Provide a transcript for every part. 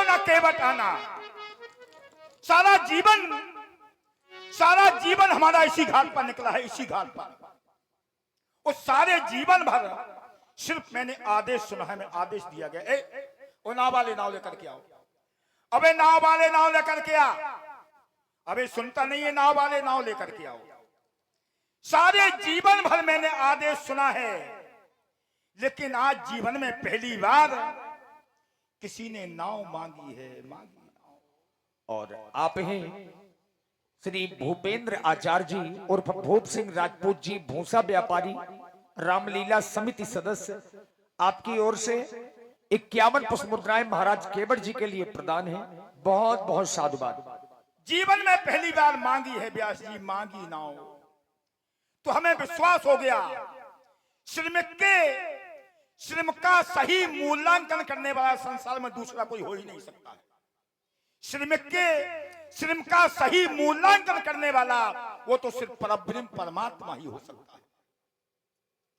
न केवट आना। सारा जीवन हमारा इसी घाट पर निकला है, इसी घाट पर। और सारे जीवन भर सिर्फ मैंने आदेश सुना है, मैं आदेश दिया गया, वो नाव वाले नाव लेकर के आओ, अबे नाव वाले नाव लेकर के आ, अबे सुनता नहीं है, नाव वाले नाव लेकर के आओ। सारे जीवन भर मैंने आदेश सुना है, लेकिन आज जीवन में पहली बार किसी ने नाव मांगी है, मांगी नाव। और आप हैं श्री भूपेंद्र आचार्य जी उर्फ भूप सिंह राजपूत जी, भूसा व्यापारी, रामलीला समिति सदस्य। आपकी ओर से 51 पुष्प मुद्राएं महाराज केवट जी के लिए प्रदान है। बहुत बहुत साधुवाद। जीवन में पहली बार मांगी है व्यास जी, मांगी नाव। तो हमें विश्वास हो गया श्रम का सही मूल्यांकन करने वाला संसार में दूसरा कोई हो ही नहीं सकता है। श्रम का सही मूल्यांकन करने वाला वो तो सिर्फ परब्रह्म परमात्मा ही हो सकता है।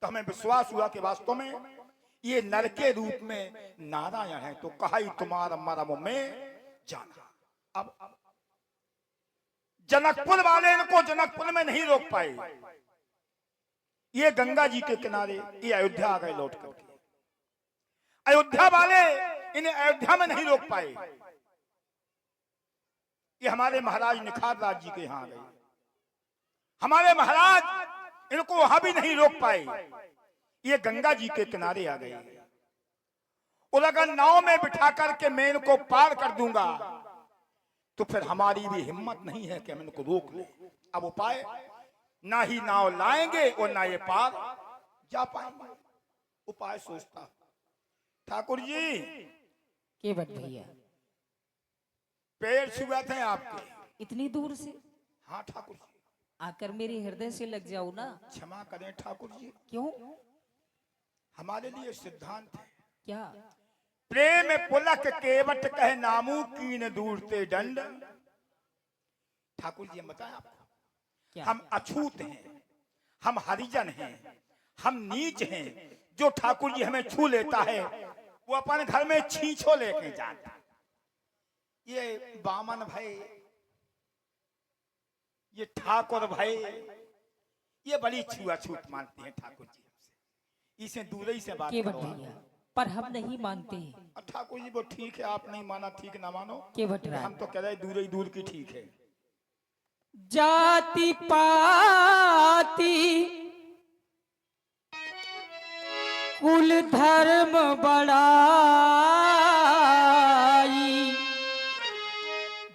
तो हमें विश्वास हुआ कि वास्तव में ये नर के रूप में नारायण है। तो कहा ही तुम्हारा मरम में जाना। अब जनकपुर वाले इनको जनकपुर में नहीं रोक पाए, ये गंगा जी के किनारे, ये अयोध्या आ गए लौट करके। अयोध्या वाले इन्हें अयोध्या में नहीं रोक पाए, ये हमारे महाराज निखार राज जी के यहां आ गए। हमारे महाराज इनको वहां भी नहीं रोक पाए, ये गंगा जी के किनारे आ गए। और अगर नाव में बिठा करके मैं इनको पार कर दूंगा तो फिर हमारी भी हिम्मत नहीं है कि हम इनको रोक लें। अब उपाय, ना ही नाव लाएंगे और ना ये पार जा पाएंगे। उपाय सोचता ठाकुर जी, केवट भैया पैर छुए थे आपके इतनी दूर से। हाँ ठाकुर जी, आकर मेरे हृदय से लग जाओ ना। क्षमा करें ठाकुर जी, क्यों? हमारे लिए सिद्धांत है क्या? प्रेम पुलक केवट कह नामू कीन दूरते दंड। ठाकुर जी बताएं आपको, क्या? हम अछूत हैं, हम हरिजन हैं, हम नीच हैं। जो ठाकुर जी हमें छू लेता है वो अपन घर में छींछो लेके जाता। ये बामन भाई, ये ठाकुर भाई, ये बड़ी छुआछूत मानते हैं ठाकुर जी हमसे, इसे दूर ही से बात केवट करो। भैया, पर हम नहीं मानते। ठाकुर जी वो ठीक है, आप नहीं माना ठीक ना मानो, केवट हम राज, तो कह रहे दूर ही दूर की ठीक है। जाति पाति कुल धर्म बड़ाई,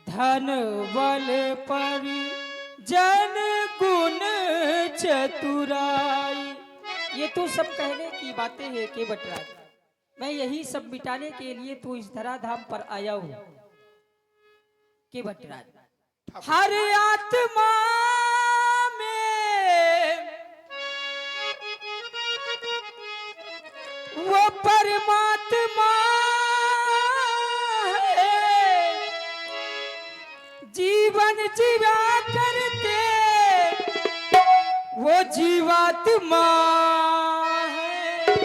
धन बल पर जन गुण चतुराई। ये तो सब कहने की बातें हैं केवट राज। मैं यही सब मिटाने के लिए तो इस धराधाम पर आया हूँ केवट राज। हर आत्मा में वो परमात्मा है, जीवन जीवा करते वो जीवात्मा है।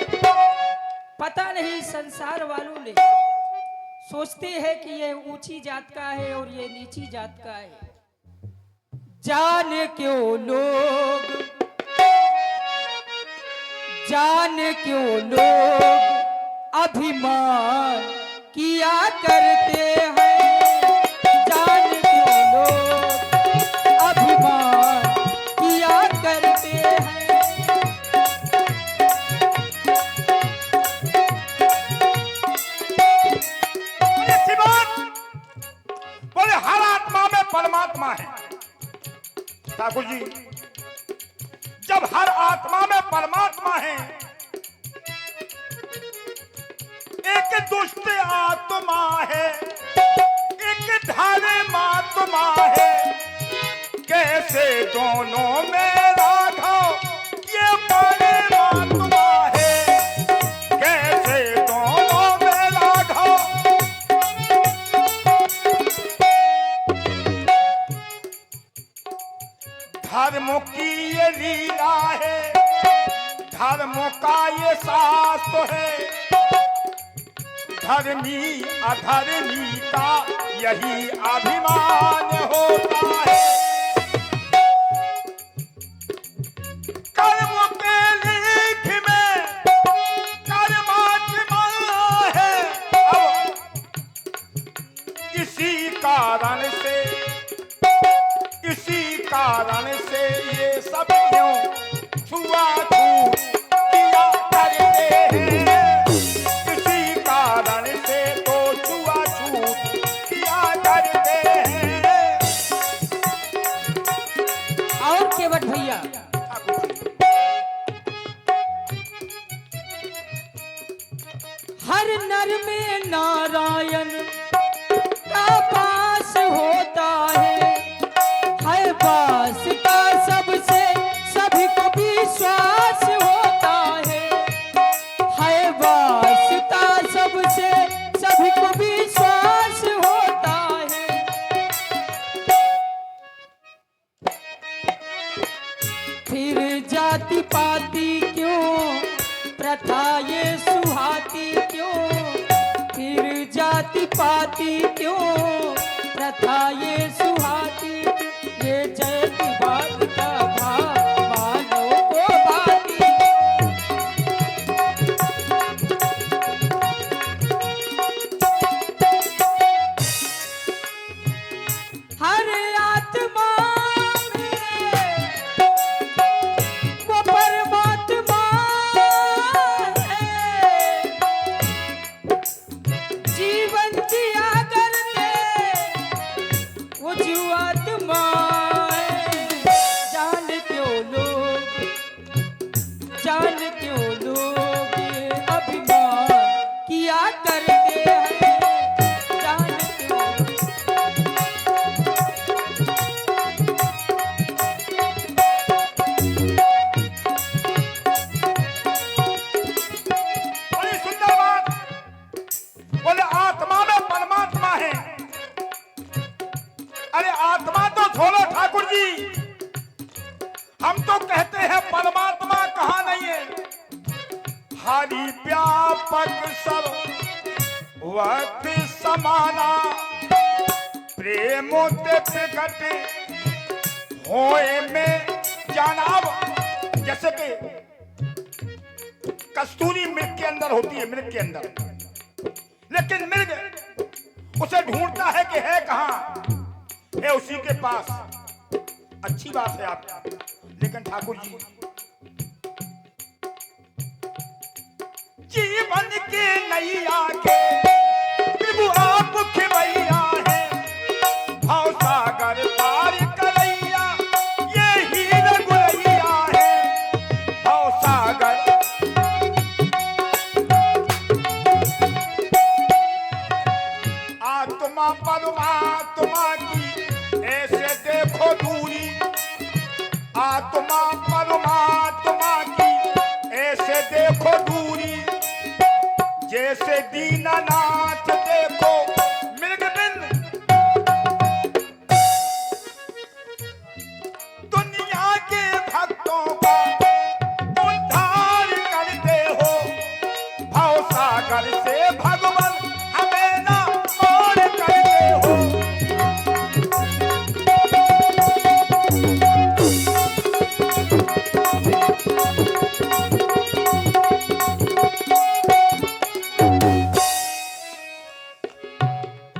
पता नहीं संसार वालों ने सोचते हैं कि ये ऊंची जात का है और ये नीची जात का है। जाने क्यों लोग अभिमान किया करते हैं। जाने क्यों लोग अभिमान किया करते हैं। बोले हर आत्मा में परमात्मा है। ठाकुर जी, जब हर आत्मा में परमात्मा है, एक दुष्ट आत्मा है, एक धार्मिक आत्मा है, कैसे दोनों में राघव ये परमात्मा है, कैसे दोनों में राघव। धर्म की ये लीला है, धर्म का ये शास्त्र है, धर्मी अधर्मी का यही अभिमान होता है। कर्म के लेख में कर्मात्मा है। अब इसी कारण से ये सब क्यों छुआछूत किया करते हैं। इसी कारण से तो छुआछूत किया करते हैं। और केवट भैया हर नर में नारायण का वास होता है। हर वास का सबसे सभी को विश्वास होता है। हर वास का सबसे सभी को विश्वास होता है। फिर जाति पाति क्यों प्रथा ये सुहाती क्यों। फिर जाति पाति क्यों प्रथा ये सुहाती। ये जयति बात का भाव मानो को बाती। हर आत्मा में वो परमात्मा है। जीवन जिया करते वो जो आत्मा है। जान क्यों लोग ये अभिमान किया करते हैं। जान क्यों बड़ी सुंदर बात बोले, आत्मा में परमात्मा है। अरे आत्मा तो छोड़ो ठाकुर जी, हम तो कहते हैं परमात्मा कहाँ नहीं है। हरि व्यापक सब वक्त समाना, प्रेमों ते प्रकट होए में जानाव। जैसे कि कस्तूरी मृग के अंदर होती है, मृग के अंदर, लेकिन मृग उसे ढूंढता है कि है कहां, है उसी के पास। अच्छी बात है आप, लेकिन ठाकुर जी जीवन के नैया के प्रभु आप खेवैया है। भाव सागर पार करैया ये ही रघुरैया है। भाव सागर आत्मा परमात्मा की ऐसे देखो दूरी। आत्मा परमात्मा की ऐसे देखो दूरी। जैसे दीनानाथ देखो मृग बिन। दुनिया के भक्तों का उद्धार करते हो। भाव सागर से भगवान हमें ना और करते हो।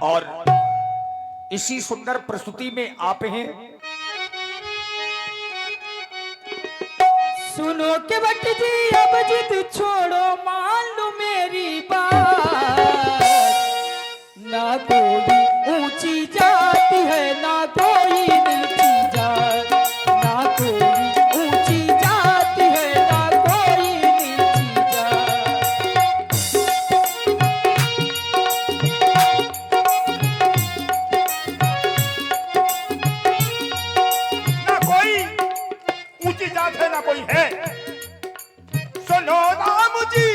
और इसी सुंदर प्रस्तुति में आप हैं। सुनो के बट जी अब जिद छोड़ो, मान लो मेरी बात। ना कोई ऊंची जाति है ना कोई नीची जात। ना कोई ऊंची जाति है ना कोई नीची जात। ना कोई ऊंची जात है ना कोई है। सुनो राम जी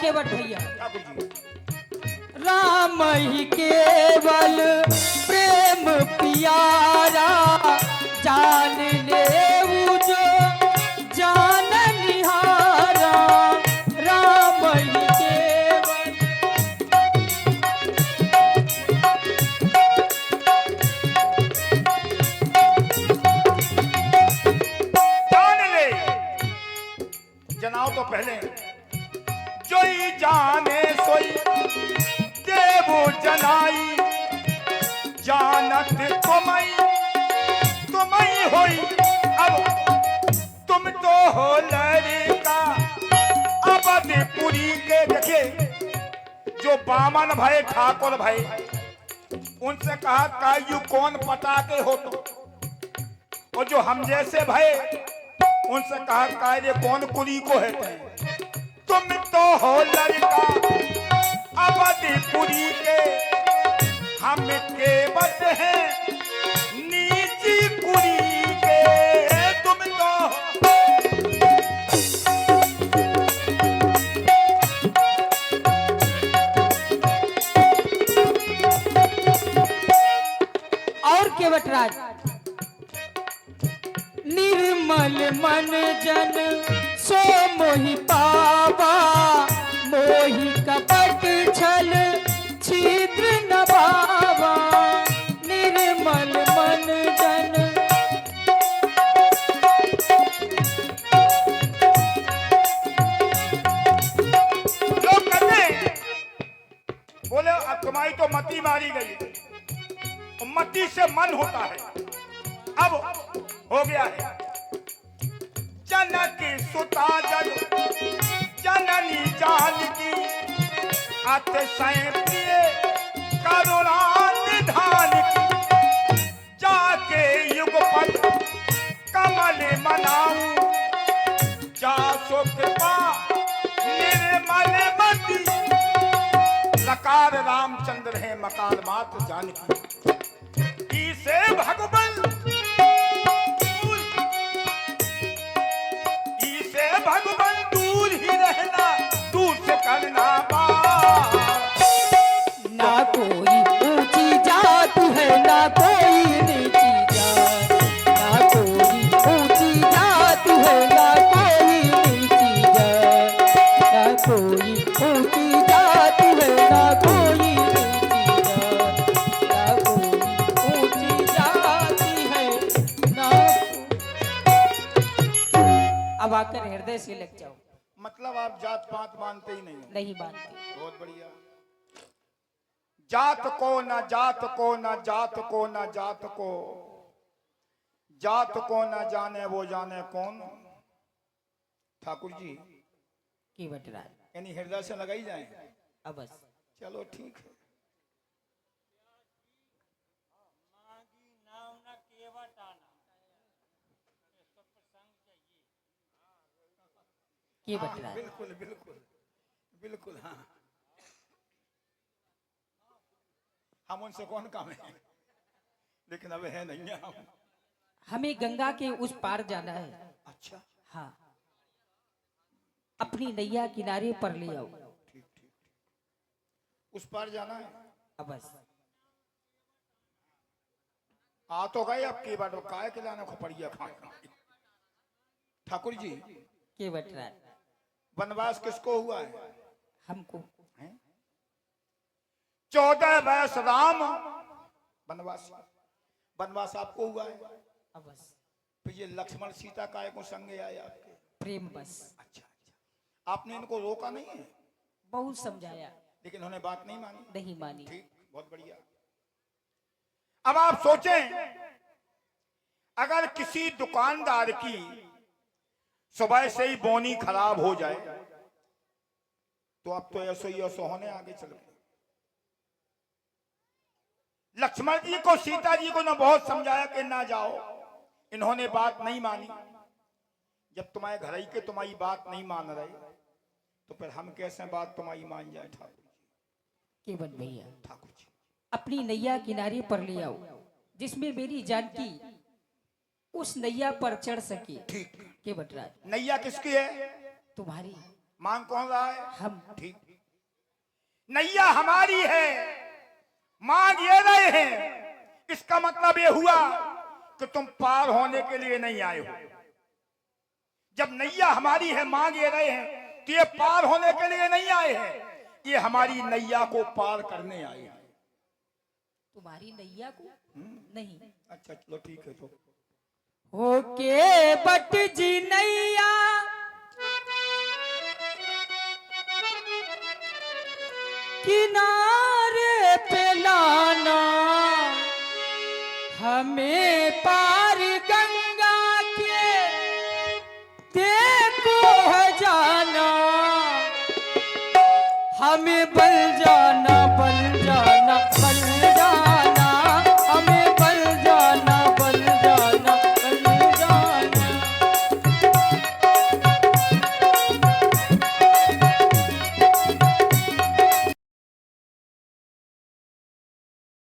केवट भैया, ठाकुर जी राम ही केवल प्रेम प्यारा, जान ले जो जान निहारा, राम ही केवल। जान ले जनाओ तो पहले जोई जाने सोई देवो जनाई, जानत तुम्हें होई। अब तुम तो हो लड़का अवधपुरी के। देखिए जो बामन भाई ठाकुर भाई उनसे कहा कायू कौन पटा के हो तो, और जो हम जैसे भाई उनसे कहा कायदे कौन कुली को है। तुम तो हो लड़का अवधपुरी के, हम केवट हैं नीची कुली के। तुम तो और केवटराज, निर्मल मन जन सो मोहि पावा, मोहि कपट छल छिद्र न भावा, निर्मल मन जन। लोग कहते हैं, बोले अब तुम्हारी तो मती मारी गई, मती से मन होता है। अब हो गया है जनक सुता जग जननी जानकी, अतिशय प्रिय करुणा निधान की। जाके युगपत कमल मनाऊं, जा सो कृपा निर्मल मति। लकार रामचंद्र है मकार मात जानकी, इसे भगवान भगवान दूर ही रहना, दूर से करना बात। ना कोई ऊंची जात है ना कोई नीची जात, ना कोई ऊंची जात है ना कोई नीची जात, ना कोई ऊंची जात है ना कोई नीची जात, ना कोई ऊंची जात है ना। अब आकर हृदय से लग जाओ। मतलब आप जात पात मानते ही नहीं हो। नहीं मानते। बहुत बढ़िया। जात को न जात को न जात को न जात को, जात को न जाने वो जाने कौन। ठाकुर जी केवटराज, यानी हृदय से लगाई जाए। अवश्य। चलो ठीक है। केवटराज, बिल्कुल बिल्कुल बिल्कुल। हाँ हम उनसे कौन काम है, लेकिन अब है नहीं है हम। हमें गंगा के उस पार जाना है। अच्छा हाँ, अपनी नैया किनारे पर ले आओ। ठीक ठीक। उस पार जाना है। अवश्य। आ तो गए अब की बात काय के लाना खोपड़िया खाए। ठाकुर जी केवटराज, वनवास किसको हुआ है? हमको। 14 वर्ष राम वनवास, वनवास आपको हुआ है। अवश्य। फिर ये लक्ष्मण सीता काय को संगे आए आपके? प्रेम बस। अच्छा अच्छा। आपने इनको रोका नहीं है? बहुत समझाया, लेकिन उन्होंने बात नहीं मानी। नहीं मानी। ठीक, बहुत बढ़िया। अब आप सोचें, अगर किसी दुकानदार की सुबह से ही बोनी खराब हो जाए तो अब तो ऐसो ही ऐसो होने आगे चल गए। लक्ष्मण जी को सीता जी को ना बहुत समझाया कि ना जाओ, इन्होंने बात नहीं मानी। जब तुम्हारे घर ही के तुम्हारी बात नहीं मान रहे तो फिर हम कैसे बात तुम्हारी मान जाए? ठाकुर जी, केवट भैया, ठाकुर जी अपनी नैया किनारे पर ले आओ, जिसमें मेरी जानकी उस नैया पर चढ़ सके। ठीक। केवटराज, नैया किसकी है? तुम्हारी। मांग कौन रहा है? हम। ठीक। नैया हमारी है, मांग ये रहे हैं, इसका मतलब ये हुआ कि तुम पार होने के लिए नहीं आए हो। जब नैया हमारी है, मांग ये रहे हैं, तो ये पार होने के लिए नहीं आए हैं, ये हमारी नैया को पार करने आए हैं। तुम्हारी नैया को नहीं। अच्छा चलो ठीक है। तो ओके बट जी नैया किनारे पे लाना, हमें पार गंगा के देखो है जाना, हमें बल जाना बल जाना बल